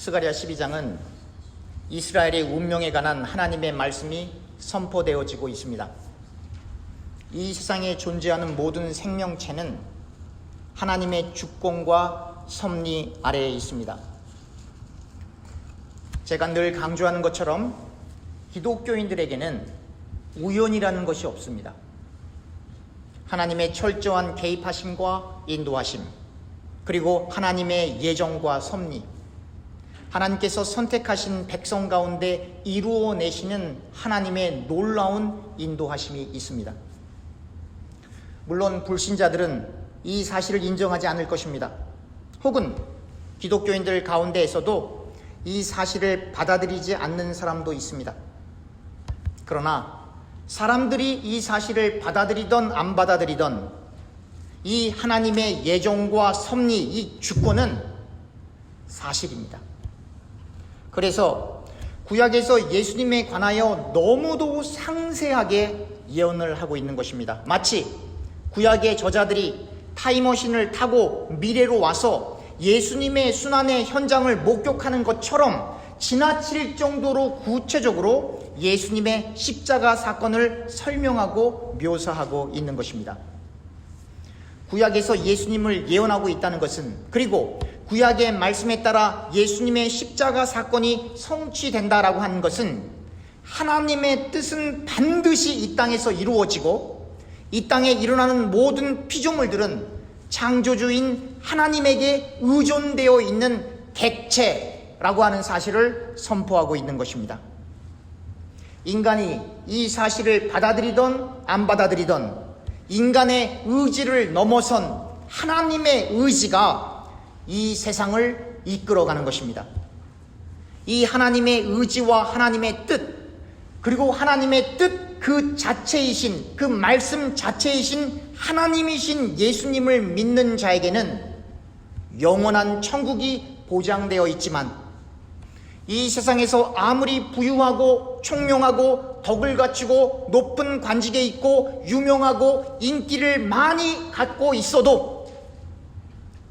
스가랴 12장은 이스라엘의 운명에 관한 하나님의 말씀이 선포되어지고 있습니다. 이 세상에 존재하는 모든 생명체는 하나님의 주권과 섭리 아래에 있습니다. 제가 늘 강조하는 것처럼 기독교인들에게는 우연이라는 것이 없습니다. 하나님의 철저한 개입하심과 인도하심, 그리고 하나님의 예정과 섭리, 하나님께서 선택하신 백성 가운데 이루어내시는 하나님의 놀라운 인도하심이 있습니다. 물론 불신자들은 이 사실을 인정하지 않을 것입니다. 혹은 기독교인들 가운데에서도 이 사실을 받아들이지 않는 사람도 있습니다. 그러나 사람들이 이 사실을 받아들이던 안 받아들이던 이 하나님의 예정과 섭리, 이 주권은 사실입니다. 그래서 구약에서 예수님에 관하여 너무도 상세하게 예언을 하고 있는 것입니다. 마치 구약의 저자들이 타임머신을 타고 미래로 와서 예수님의 순환의 현장을 목격하는 것처럼 지나칠 정도로 구체적으로 예수님의 십자가 사건을 설명하고 묘사하고 있는 것입니다. 구약에서 예수님을 예언하고 있다는 것은, 그리고 구약의 말씀에 따라 예수님의 십자가 사건이 성취된다라고 하는 것은 하나님의 뜻은 반드시 이 땅에서 이루어지고 이 땅에 일어나는 모든 피조물들은 창조주인 하나님에게 의존되어 있는 객체라고 하는 사실을 선포하고 있는 것입니다. 인간이 이 사실을 받아들이던 안 받아들이던 인간의 의지를 넘어선 하나님의 의지가 이 세상을 이끌어가는 것입니다. 이 하나님의 의지와 하나님의 뜻, 그리고 하나님의 뜻 그 자체이신, 그 말씀 자체이신 하나님이신 예수님을 믿는 자에게는 영원한 천국이 보장되어 있지만, 이 세상에서 아무리 부유하고 총명하고 덕을 갖추고 높은 관직에 있고 유명하고 인기를 많이 갖고 있어도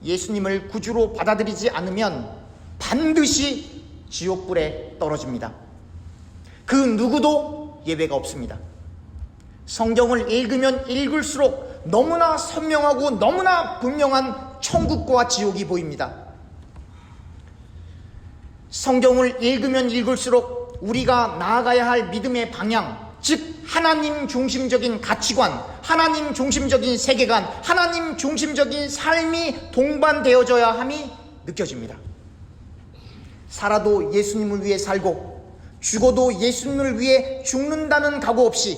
예수님을 구주로 받아들이지 않으면 반드시 지옥불에 떨어집니다. 그 누구도 예외가 없습니다. 성경을 읽으면 읽을수록 너무나 선명하고 너무나 분명한 천국과 지옥이 보입니다. 성경을 읽으면 읽을수록 우리가 나아가야 할 믿음의 방향, 즉 하나님 중심적인 가치관, 하나님 중심적인 세계관, 하나님 중심적인 삶이 동반되어져야 함이 느껴집니다. 살아도 예수님을 위해 살고 죽어도 예수님을 위해 죽는다는 각오 없이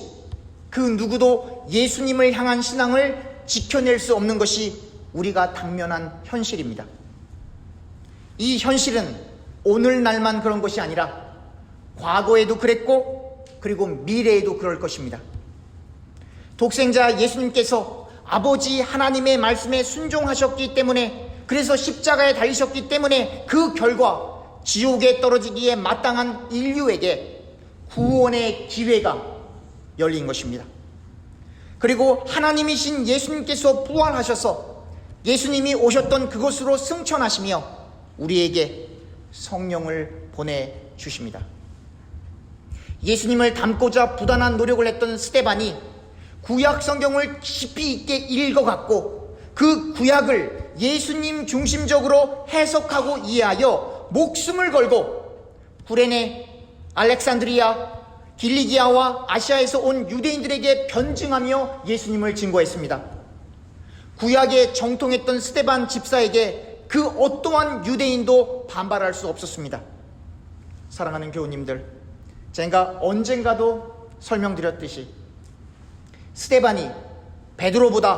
그 누구도 예수님을 향한 신앙을 지켜낼 수 없는 것이 우리가 당면한 현실입니다. 이 현실은 오늘날만 그런 것이 아니라 과거에도 그랬고 그리고 미래에도 그럴 것입니다. 독생자 예수님께서 아버지 하나님의 말씀에 순종하셨기 때문에, 그래서 십자가에 달리셨기 때문에 그 결과 지옥에 떨어지기에 마땅한 인류에게 구원의 기회가 열린 것입니다. 그리고 하나님이신 예수님께서 부활하셔서 예수님이 오셨던 그곳으로 승천하시며 우리에게 성령을 보내주십니다. 예수님을 닮고자 부단한 노력을 했던 스데반이 구약 성경을 깊이 있게 읽어갔고 그 구약을 예수님 중심적으로 해석하고 이해하여 목숨을 걸고 구레네, 알렉산드리아, 길리기아와 아시아에서 온 유대인들에게 변증하며 예수님을 증거했습니다. 구약에 정통했던 스데반 집사에게 그 어떠한 유대인도 반발할 수 없었습니다. 사랑하는 교우님들, 제가 언젠가도 설명드렸듯이 스데반이 베드로보다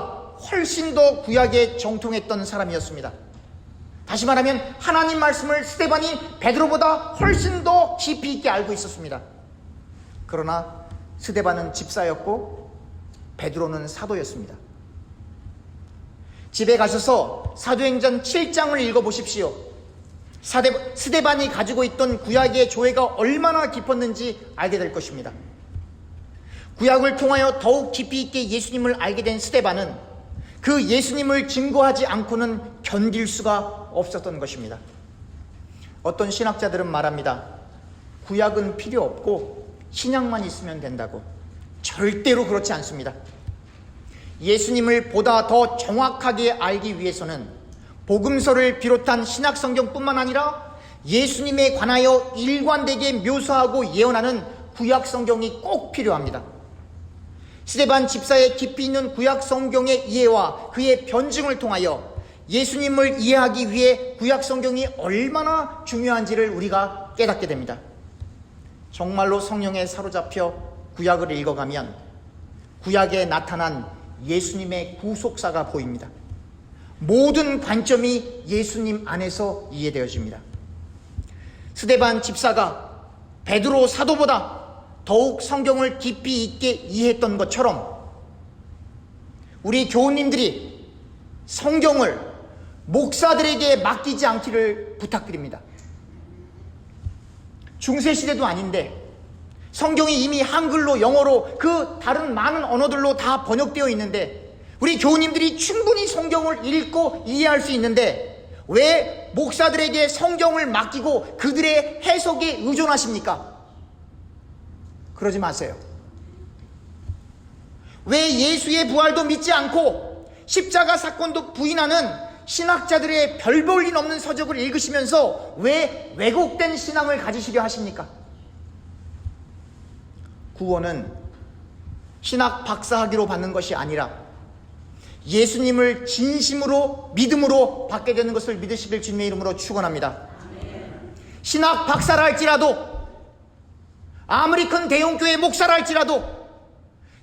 훨씬 더 구약에 정통했던 사람이었습니다. 다시 말하면 하나님 말씀을 스데반이 베드로보다 훨씬 더 깊이 있게 알고 있었습니다. 그러나 스데반은 집사였고 베드로는 사도였습니다. 집에 가셔서 사도행전 7장을 읽어보십시오. 스데반이 가지고 있던 구약의 조예가 얼마나 깊었는지 알게 될 것입니다. 구약을 통하여 더욱 깊이 있게 예수님을 알게 된 스데반은 그 예수님을 증거하지 않고는 견딜 수가 없었던 것입니다. 어떤 신학자들은 말합니다. 구약은 필요 없고 신약만 있으면 된다고. 절대로 그렇지 않습니다. 예수님을 보다 더 정확하게 알기 위해서는 복음서를 비롯한 신약 성경뿐만 아니라 예수님에 관하여 일관되게 묘사하고 예언하는 구약 성경이 꼭 필요합니다. 스데반 집사의 깊이 있는 구약 성경의 이해와 그의 변증을 통하여 예수님을 이해하기 위해 구약 성경이 얼마나 중요한지를 우리가 깨닫게 됩니다. 정말로 성령에 사로잡혀 구약을 읽어가면 구약에 나타난 예수님의 구속사가 보입니다. 모든 관점이 예수님 안에서 이해되어집니다. 스데반 집사가 베드로 사도보다 더욱 성경을 깊이 있게 이해했던 것처럼 우리 교우님들이 성경을 목사들에게 맡기지 않기를 부탁드립니다. 중세시대도 아닌데 성경이 이미 한글로, 영어로, 그 다른 많은 언어들로 다 번역되어 있는데 우리 교우님들이 충분히 성경을 읽고 이해할 수 있는데 왜 목사들에게 성경을 맡기고 그들의 해석에 의존하십니까? 그러지 마세요. 왜 예수의 부활도 믿지 않고 십자가 사건도 부인하는 신학자들의 별 볼 일 없는 서적을 읽으시면서 왜 왜곡된 신앙을 가지시려 하십니까? 구원은 신학 박사학위로 받는 것이 아니라 예수님을 진심으로 믿음으로 받게 되는 것을 믿으시길 주님의 이름으로 축원합니다. 신학 박사라 할지라도 아무리 큰 대형교회 목사라 할지라도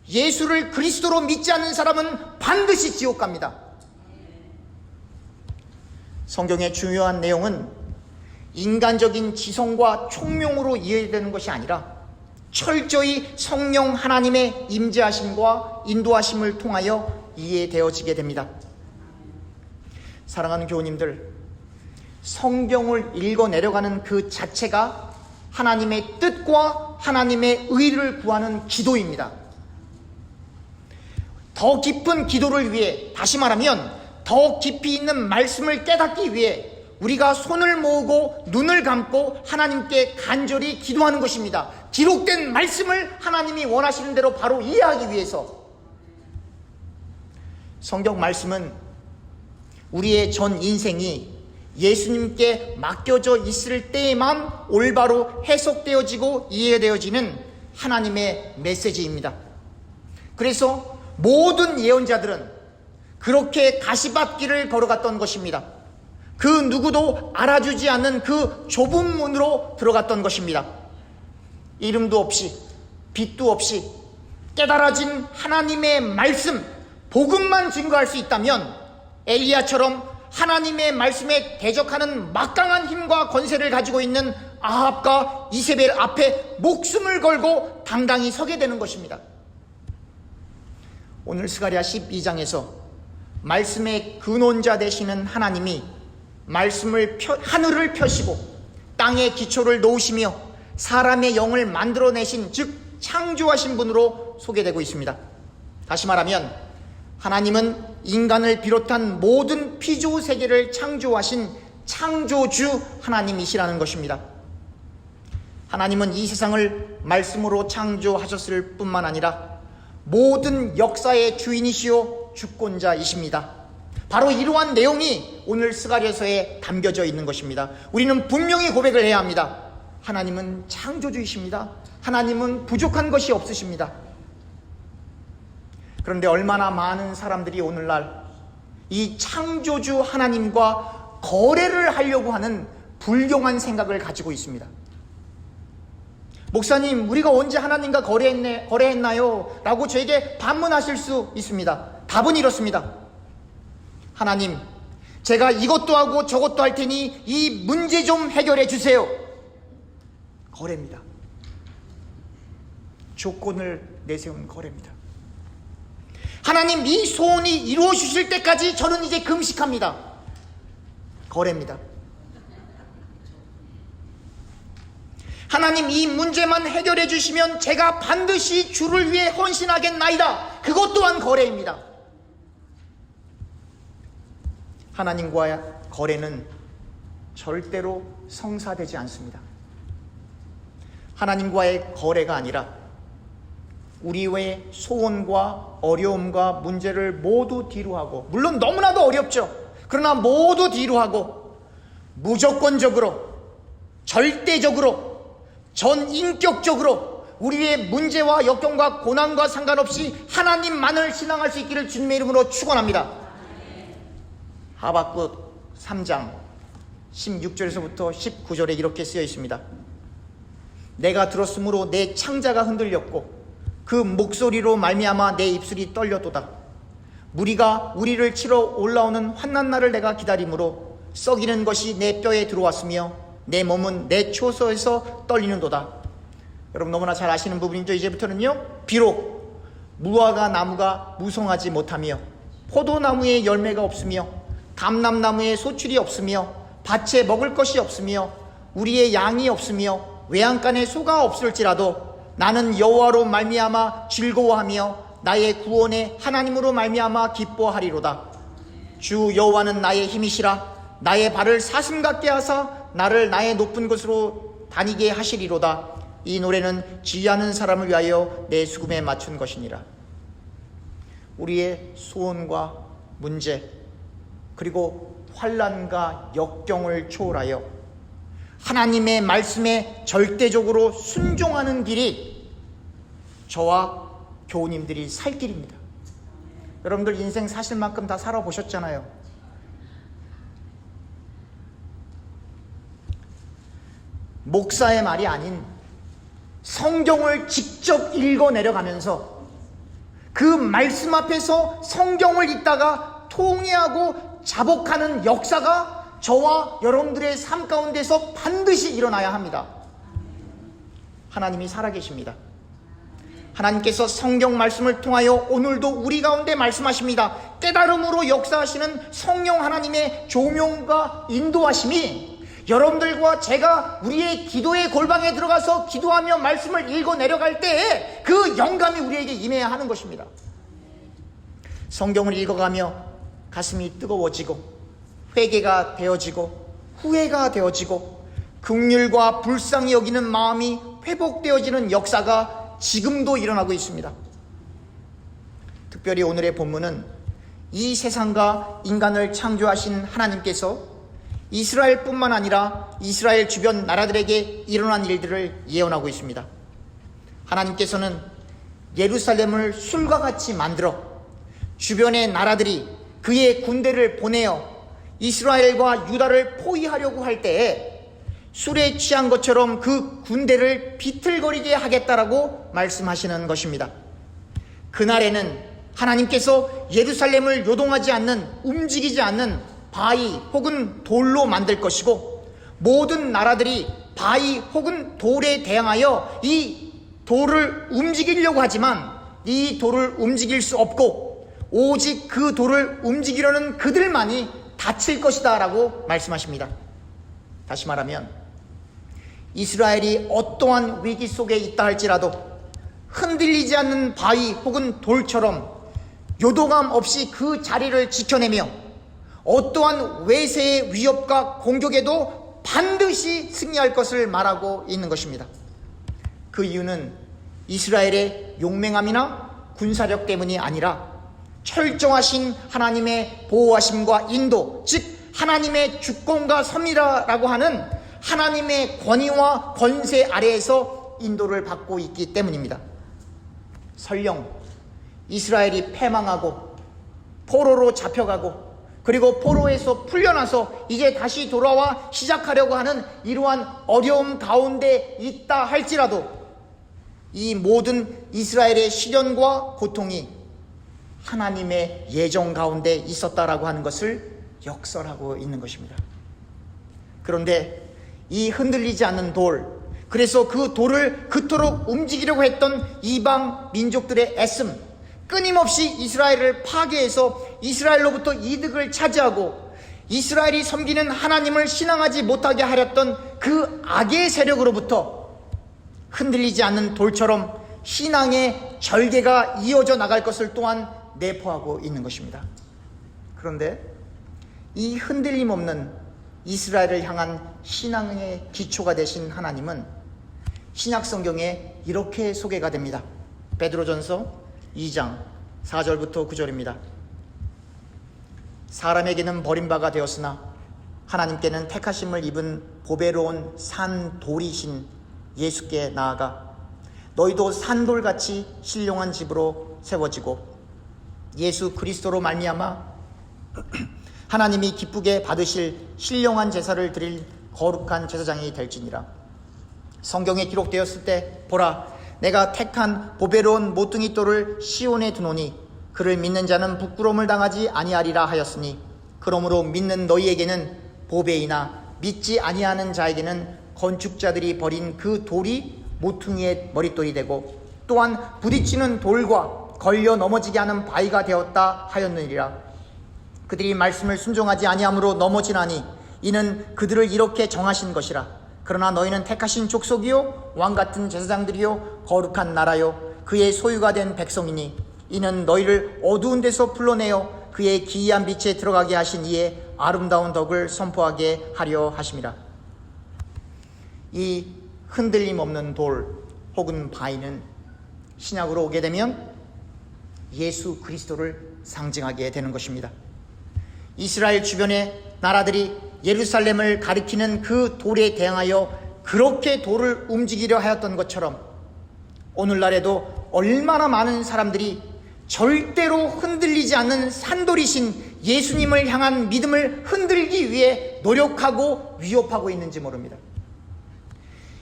예수를 그리스도로 믿지 않는 사람은 반드시 지옥 갑니다. 성경의 중요한 내용은 인간적인 지성과 총명으로 이해되는 것이 아니라 철저히 성령 하나님의 임재하심과 인도하심을 통하여 이해되어지게 됩니다. 사랑하는 교우님들, 성경을 읽어 내려가는 그 자체가 하나님의 뜻과 하나님의 의를 구하는 기도입니다. 더 깊은 기도를 위해, 다시 말하면 더 깊이 있는 말씀을 깨닫기 위해 우리가 손을 모으고 눈을 감고 하나님께 간절히 기도하는 것입니다. 기록된 말씀을 하나님이 원하시는 대로 바로 이해하기 위해서. 성경 말씀은 우리의 전 인생이 예수님께 맡겨져 있을 때에만 올바로 해석되어지고 이해되어지는 하나님의 메시지입니다. 그래서 모든 예언자들은 그렇게 가시밭길을 걸어갔던 것입니다. 그 누구도 알아주지 않는 그 좁은 문으로 들어갔던 것입니다. 이름도 없이 빛도 없이 깨달아진 하나님의 말씀, 복음만 증거할 수 있다면 엘리야처럼 하나님의 말씀에 대적하는 막강한 힘과 권세를 가지고 있는 아합과 이세벨 앞에 목숨을 걸고 당당히 서게 되는 것입니다. 오늘 스가랴 12장에서 말씀의 근원자 되시는 하나님이 말씀을 하늘을 펴시고 땅에 기초를 놓으시며 사람의 영을 만들어내신, 즉 창조하신 분으로 소개되고 있습니다. 다시 말하면 하나님은 인간을 비롯한 모든 피조 세계를 창조하신 창조주 하나님이시라는 것입니다. 하나님은 이 세상을 말씀으로 창조하셨을 뿐만 아니라 모든 역사의 주인이시오 주권자이십니다. 바로 이러한 내용이 오늘 스가랴서에 담겨져 있는 것입니다. 우리는 분명히 고백을 해야 합니다. 하나님은 창조주이십니다. 하나님은 부족한 것이 없으십니다. 그런데 얼마나 많은 사람들이 오늘날 이 창조주 하나님과 거래를 하려고 하는 불경한 생각을 가지고 있습니다. 목사님, 우리가 언제 하나님과 거래했나요? 라고 저에게 반문하실 수 있습니다. 답은 이렇습니다. 하나님, 제가 이것도 하고 저것도 할 테니 이 문제 좀 해결해 주세요. 거래입니다. 조건을 내세운 거래입니다. 하나님, 이 소원이 이루어 주실 때까지 저는 이제 금식합니다. 거래입니다. 하나님, 이 문제만 해결해 주시면 제가 반드시 주를 위해 헌신하겠나이다. 그것 또한 거래입니다. 하나님과의 거래는 절대로 성사되지 않습니다. 하나님과의 거래가 아니라 우리의 소원과 어려움과 문제를 모두 뒤로하고, 물론 너무나도 어렵죠. 그러나 모두 뒤로하고 무조건적으로, 절대적으로, 전인격적으로 우리의 문제와 역경과 고난과 상관없이 하나님만을 신앙할 수 있기를 주님의 이름으로 축원합니다. 하박국 3장 16절에서부터 19절에 이렇게 쓰여 있습니다. 내가 들었으므로 내 창자가 흔들렸고 그 목소리로 말미암아 내 입술이 떨려도다. 무리가 우리를 치러 올라오는 환난 날을 내가 기다림으로 썩이는 것이 내 뼈에 들어왔으며 내 몸은 내 초소에서 떨리는도다. 여러분 너무나 잘 아시는 부분이죠. 이제부터는요, 비록 무화과 나무가 무성하지 못하며 포도나무에 열매가 없으며 감람나무에 소출이 없으며 밭에 먹을 것이 없으며 우리의 양이 없으며 외양간에 소가 없을지라도 나는 여호와로 말미암아 즐거워하며 나의 구원의 하나님으로 말미암아 기뻐하리로다. 주 여호와는 나의 힘이시라. 나의 발을 사슴 같게 하사 나를 나의 높은 곳으로 다니게 하시리로다. 이 노래는 지혜하는 사람을 위하여 내 수금에 맞춘 것이니라. 우리의 소원과 문제, 그리고 환난과 역경을 초월하여 하나님의 말씀에 절대적으로 순종하는 길이 저와 교우님들이 살 길입니다. 여러분들 인생 사실 만큼 다 살아보셨잖아요. 목사의 말이 아닌 성경을 직접 읽어 내려가면서 그 말씀 앞에서 성경을 읽다가 통회하고 자복하는 역사가 저와 여러분들의 삶 가운데서 반드시 일어나야 합니다. 하나님이 살아계십니다. 하나님께서 성경 말씀을 통하여 오늘도 우리 가운데 말씀하십니다. 깨달음으로 역사하시는 성령 하나님의 조명과 인도하심이 여러분들과 제가 우리의 기도의 골방에 들어가서 기도하며 말씀을 읽어 내려갈 때에 그 영감이 우리에게 임해야 하는 것입니다. 성경을 읽어가며 가슴이 뜨거워지고 회개가 되어지고 후회가 되어지고 긍휼과 불쌍히 여기는 마음이 회복되어지는 역사가 지금도 일어나고 있습니다. 특별히 오늘의 본문은 이 세상과 인간을 창조하신 하나님께서 이스라엘뿐만 아니라 이스라엘 주변 나라들에게 일어난 일들을 예언하고 있습니다. 하나님께서는 예루살렘을 술과 같이 만들어 주변의 나라들이 그의 군대를 보내어 이스라엘과 유다를 포위하려고 할 때에 술에 취한 것처럼 그 군대를 비틀거리게 하겠다라고 말씀하시는 것입니다. 그날에는 하나님께서 예루살렘을 요동하지 않는, 움직이지 않는 바위 혹은 돌로 만들 것이고, 모든 나라들이 바위 혹은 돌에 대항하여 이 돌을 움직이려고 하지만 이 돌을 움직일 수 없고 오직 그 돌을 움직이려는 그들만이 다칠 것이다 라고 말씀하십니다. 다시 말하면 이스라엘이 어떠한 위기 속에 있다 할지라도 흔들리지 않는 바위 혹은 돌처럼 요동함 없이 그 자리를 지켜내며 어떠한 외세의 위협과 공격에도 반드시 승리할 것을 말하고 있는 것입니다. 그 이유는 이스라엘의 용맹함이나 군사력 때문이 아니라 철저하신 하나님의 보호하심과 인도, 즉 하나님의 주권과 섭리라고 하는 하나님의 권위와 권세 아래에서 인도를 받고 있기 때문입니다. 설령 이스라엘이 패망하고 포로로 잡혀가고 그리고 포로에서 풀려나서 이제 다시 돌아와 시작하려고 하는 이러한 어려움 가운데 있다 할지라도 이 모든 이스라엘의 시련과 고통이 하나님의 예정 가운데 있었다라고 하는 것을 역설하고 있는 것입니다. 그런데 이 흔들리지 않는 돌, 그래서 그 돌을 그토록 움직이려고 했던 이방 민족들의 애씀, 끊임없이 이스라엘을 파괴해서 이스라엘로부터 이득을 차지하고 이스라엘이 섬기는 하나님을 신앙하지 못하게 하렸던 그 악의 세력으로부터 흔들리지 않는 돌처럼 신앙의 절개가 이어져 나갈 것을 또한 내포하고 있는 것입니다. 그런데 이 흔들림 없는 이스라엘을 향한 신앙의 기초가 되신 하나님은 신약 성경에 이렇게 소개가 됩니다. 베드로전서 2장 4절부터 9절입니다. 사람에게는 버림바가 되었으나 하나님께는 택하심을 입은 보배로운 산돌이신 예수께 나아가 너희도 산돌같이 신령한 집으로 세워지고 예수 그리스도로 말미암아 하나님이 기쁘게 받으실 신령한 제사를 드릴 거룩한 제사장이 될지니라. 성경에 기록되었을 때 보라, 내가 택한 보배로운 모퉁이 돌을 시온에 두노니 그를 믿는 자는 부끄러움을 당하지 아니하리라 하였으니, 그러므로 믿는 너희에게는 보배이나 믿지 아니하는 자에게는 건축자들이 버린 그 돌이 모퉁이의 머릿돌이 되고 또한 부딪히는 돌과 걸려 넘어지게 하는 바위가 되었다 하였느니라. 그들이 말씀을 순종하지 아니함으로 넘어지나니 이는 그들을 이렇게 정하신 것이라. 그러나 너희는 택하신 족속이요 왕같은 제사장들이요 거룩한 나라요 그의 소유가 된 백성이니 이는 너희를 어두운 데서 불러내어 그의 기이한 빛에 들어가게 하신 이의 아름다운 덕을 선포하게 하려 하심이라. 이 흔들림 없는 돌 혹은 바위는 신약으로 오게 되면 예수 그리스도를 상징하게 되는 것입니다. 이스라엘 주변의 나라들이 예루살렘을 가리키는 그 돌에 대항하여 그렇게 돌을 움직이려 하였던 것처럼 오늘날에도 얼마나 많은 사람들이 절대로 흔들리지 않는 산돌이신 예수님을 향한 믿음을 흔들기 위해 노력하고 위협하고 있는지 모릅니다.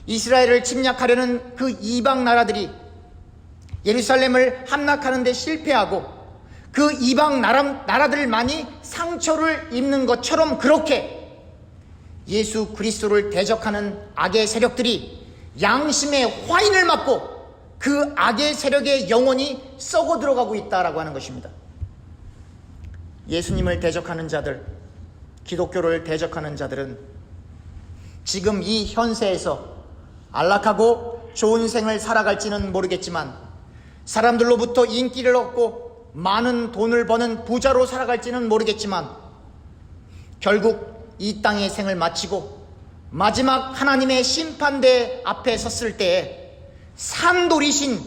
이스라엘을 침략하려는 그 이방 나라들이 예루살렘을 함락하는 데 실패하고 그 이방 나라들만이 상처를 입는 것처럼 그렇게 예수 그리스도를 대적하는 악의 세력들이 양심의 화인을 맞고 그 악의 세력의 영혼이 썩어 들어가고 있다라고 하는 것입니다. 예수님을 대적하는 자들, 기독교를 대적하는 자들은 지금 이 현세에서 안락하고 좋은 생을 살아갈지는 모르겠지만 사람들로부터 인기를 얻고 많은 돈을 버는 부자로 살아갈지는 모르겠지만 결국 이 땅의 생을 마치고 마지막 하나님의 심판대 앞에 섰을 때에 산돌이신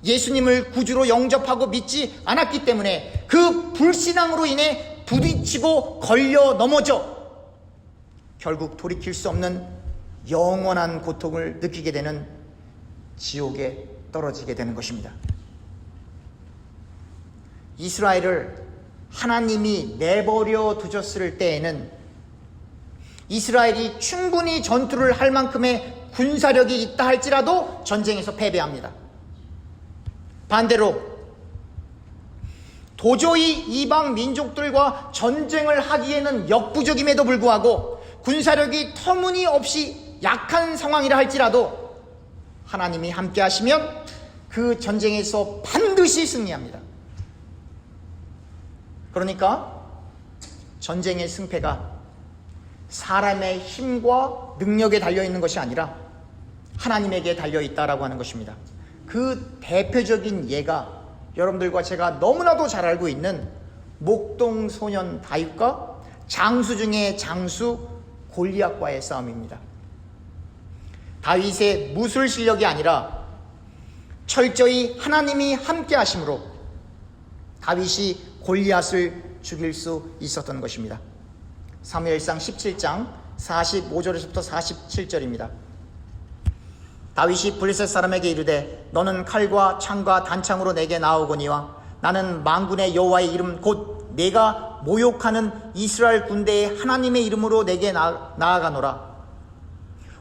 예수님을 구주로 영접하고 믿지 않았기 때문에 그 불신앙으로 인해 부딪히고 걸려 넘어져 결국 돌이킬 수 없는 영원한 고통을 느끼게 되는 지옥에 떨어지게 되는 것입니다. 이스라엘을 하나님이 내버려 두셨을 때에는 이스라엘이 충분히 전투를 할 만큼의 군사력이 있다 할지라도 전쟁에서 패배합니다. 반대로 도저히 이방 민족들과 전쟁을 하기에는 역부족임에도 불구하고 군사력이 터무니없이 약한 상황이라 할지라도 하나님이 함께 하시면 그 전쟁에서 반드시 승리합니다. 그러니까 전쟁의 승패가 사람의 힘과 능력에 달려있는 것이 아니라 하나님에게 달려있다라고 하는 것입니다. 그 대표적인 예가 여러분들과 제가 너무나도 잘 알고 있는 목동 소년 다윗과 장수 중에 장수 골리앗과의 싸움입니다. 다윗의 무술 실력이 아니라 철저히 하나님이 함께 하심으로 다윗이 골리앗을 죽일 수 있었던 것입니다. 사무엘상 17장 45절에서부터 47절입니다. 다윗이 블레셋 사람에게 이르되 너는 칼과 창과 단창으로 내게 나아오거니와 나는 만군의 여호와의 이름 곧 내가 모욕하는 이스라엘 군대의 하나님의 이름으로 내게 나아가노라.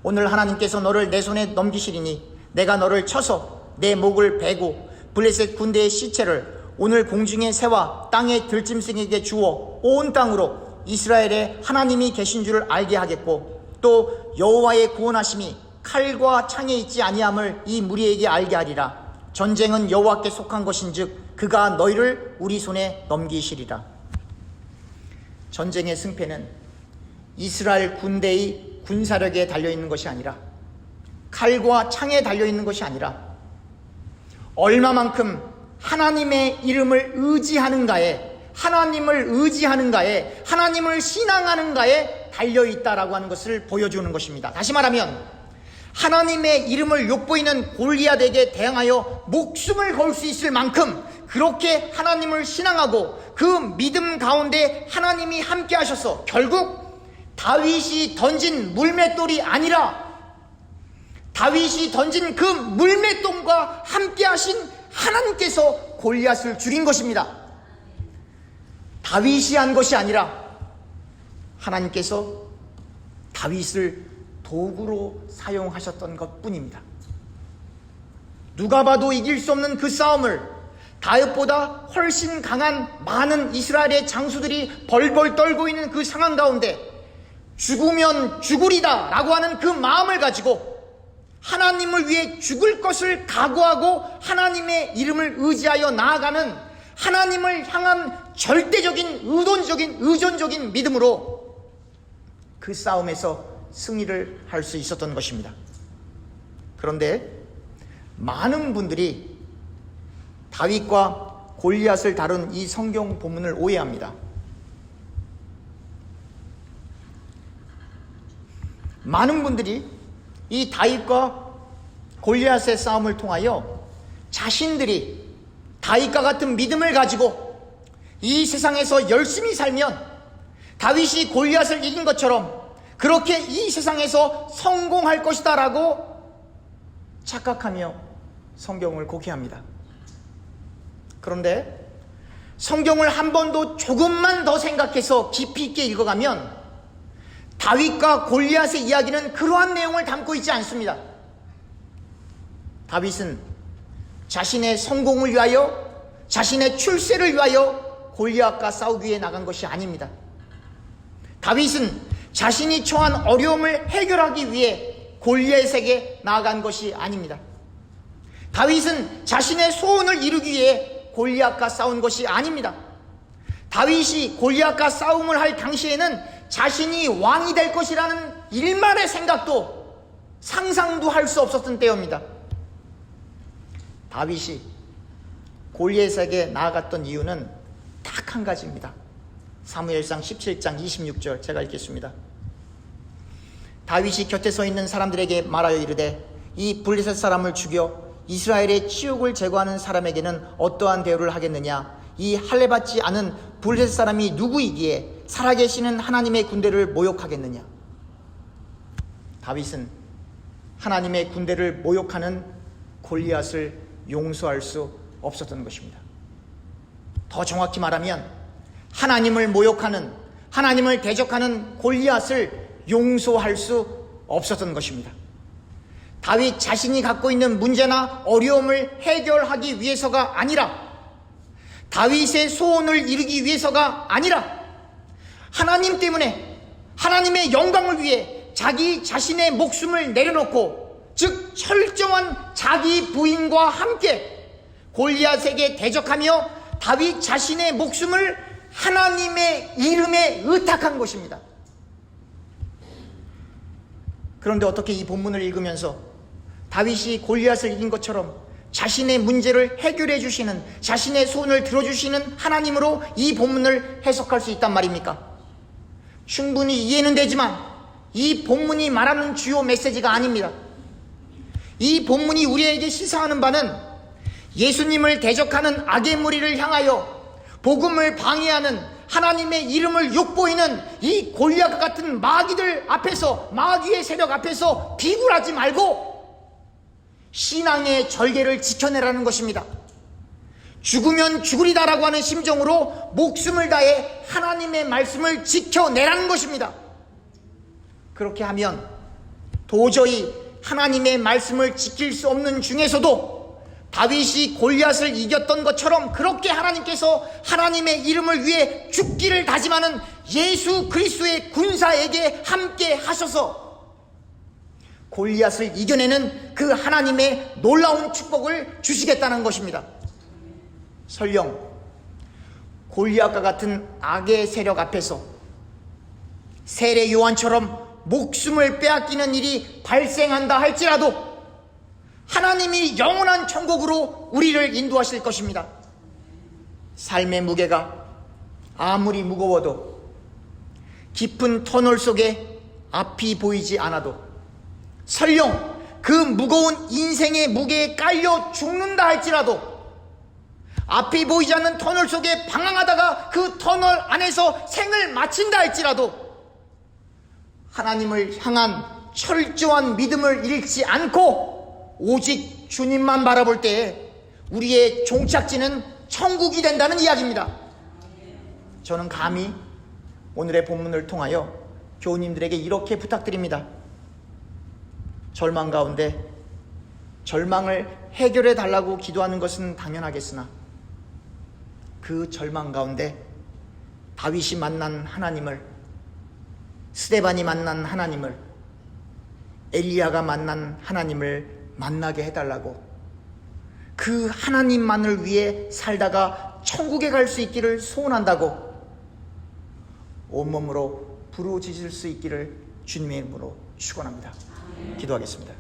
오늘 하나님께서 너를 내 손에 넘기시리니 내가 너를 쳐서 내 목을 베고 블레셋 군대의 시체를 오늘 공중의 새와 땅의 들짐승에게 주어 온 땅으로 이스라엘에 하나님이 계신 줄을 알게 하겠고 또 여호와의 구원하심이 칼과 창에 있지 아니함을 이 무리에게 알게 하리라. 전쟁은 여호와께 속한 것인즉 그가 너희를 우리 손에 넘기시리라. 전쟁의 승패는 이스라엘 군대의 군사력에 달려있는 것이 아니라 칼과 창에 달려있는 것이 아니라 얼마만큼 하나님의 이름을 의지하는가에, 하나님을 의지하는가에, 하나님을 신앙하는가에 달려있다라고 하는 것을 보여주는 것입니다. 다시 말하면 하나님의 이름을 욕보이는 골리앗에게 대항하여 목숨을 걸 수 있을 만큼 그렇게 하나님을 신앙하고 그 믿음 가운데 하나님이 함께 하셔서 결국 다윗이 던진 물맷돌이 아니라 다윗이 던진 그 물맷돌과 함께 하신 하나님께서 골리앗을 죽인 것입니다. 다윗이 한 것이 아니라 하나님께서 다윗을 도구로 사용하셨던 것뿐입니다. 누가 봐도 이길 수 없는 그 싸움을 다윗보다 훨씬 강한 많은 이스라엘의 장수들이 벌벌 떨고 있는 그 상황 가운데 죽으면 죽으리다 라고 하는 그 마음을 가지고 하나님을 위해 죽을 것을 각오하고 하나님의 이름을 의지하여 나아가는 하나님을 향한 절대적인 의존적인 믿음으로 그 싸움에서 승리를 할 수 있었던 것입니다. 그런데 많은 분들이 다윗과 골리앗을 다룬 이 성경 본문을 오해합니다. 많은 분들이 이 다윗과 골리앗의 싸움을 통하여 자신들이 다윗과 같은 믿음을 가지고 이 세상에서 열심히 살면 다윗이 골리앗을 이긴 것처럼 그렇게 이 세상에서 성공할 것이다 라고 착각하며 성경을 곡해합니다. 그런데 성경을 한 번 더 조금만 더 생각해서 깊이 있게 읽어가면 다윗과 골리앗의 이야기는 그러한 내용을 담고 있지 않습니다. 다윗은 자신의 성공을 위하여 자신의 출세를 위하여 골리앗과 싸우기 위해 나간 것이 아닙니다. 다윗은 자신이 처한 어려움을 해결하기 위해 골리앗에게 나아간 것이 아닙니다. 다윗은 자신의 소원을 이루기 위해 골리앗과 싸운 것이 아닙니다. 다윗이 골리앗과 싸움을 할 당시에는 자신이 왕이 될 것이라는 일말의 생각도 상상도 할 수 없었던 때입니다. 다윗이 골리앗에게 나아갔던 이유는 딱 한 가지입니다. 사무엘상 17장 26절 제가 읽겠습니다. 다윗이 곁에 서 있는 사람들에게 말하여 이르되 이 블레셋 사람을 죽여 이스라엘의 치욕을 제거하는 사람에게는 어떠한 대우를 하겠느냐? 이 할례받지 않은 블레셋 사람이 누구이기에 살아계시는 하나님의 군대를 모욕하겠느냐? 다윗은 하나님의 군대를 모욕하는 골리앗을 용서할 수 없었던 것입니다. 더 정확히 말하면 하나님을 모욕하는, 하나님을 대적하는 골리앗을 용서할 수 없었던 것입니다. 다윗 자신이 갖고 있는 문제나 어려움을 해결하기 위해서가 아니라, 다윗의 소원을 이루기 위해서가 아니라, 하나님 때문에 하나님의 영광을 위해 자기 자신의 목숨을 내려놓고, 즉 철저한 자기 부인과 함께 골리앗에게 대적하며 다윗 자신의 목숨을 하나님의 이름에 의탁한 것입니다. 그런데 어떻게 이 본문을 읽으면서 다윗이 골리앗을 이긴 것처럼 자신의 문제를 해결해 주시는, 자신의 소원을 들어주시는 하나님으로 이 본문을 해석할 수 있단 말입니까? 충분히 이해는 되지만 이 본문이 말하는 주요 메시지가 아닙니다. 이 본문이 우리에게 시사하는 바는 예수님을 대적하는 악의 무리를 향하여 복음을 방해하는, 하나님의 이름을 욕보이는 이 골리앗과 같은 마귀들 앞에서, 마귀의 세력 앞에서 비굴하지 말고 신앙의 절개를 지켜내라는 것입니다. 죽으면 죽으리다라고 하는 심정으로 목숨을 다해 하나님의 말씀을 지켜내라는 것입니다. 그렇게 하면 도저히 하나님의 말씀을 지킬 수 없는 중에서도 다윗이 골리앗을 이겼던 것처럼 그렇게 하나님께서 하나님의 이름을 위해 죽기를 다짐하는 예수 그리스도의 군사에게 함께 하셔서 골리앗을 이겨내는 그 하나님의 놀라운 축복을 주시겠다는 것입니다. 설령 골리앗과 같은 악의 세력 앞에서 세례 요한처럼 목숨을 빼앗기는 일이 발생한다 할지라도 하나님이 영원한 천국으로 우리를 인도하실 것입니다. 삶의 무게가 아무리 무거워도 깊은 터널 속에 앞이 보이지 않아도, 설령 그 무거운 인생의 무게에 깔려 죽는다 할지라도, 앞이 보이지 않는 터널 속에 방황하다가 그 터널 안에서 생을 마친다 할지라도, 하나님을 향한 철저한 믿음을 잃지 않고 오직 주님만 바라볼 때에 우리의 종착지는 천국이 된다는 이야기입니다. 저는 감히 오늘의 본문을 통하여 교우님들에게 이렇게 부탁드립니다. 절망 가운데 절망을 해결해 달라고 기도하는 것은 당연하겠으나, 그 절망 가운데 다윗이 만난 하나님을, 스데반이 만난 하나님을, 엘리야가 만난 하나님을 만나게 해달라고, 그 하나님만을 위해 살다가 천국에 갈 수 있기를 소원한다고 온몸으로 부르짖을 수 있기를 주님의 이름으로 축원합니다. 기도하겠습니다.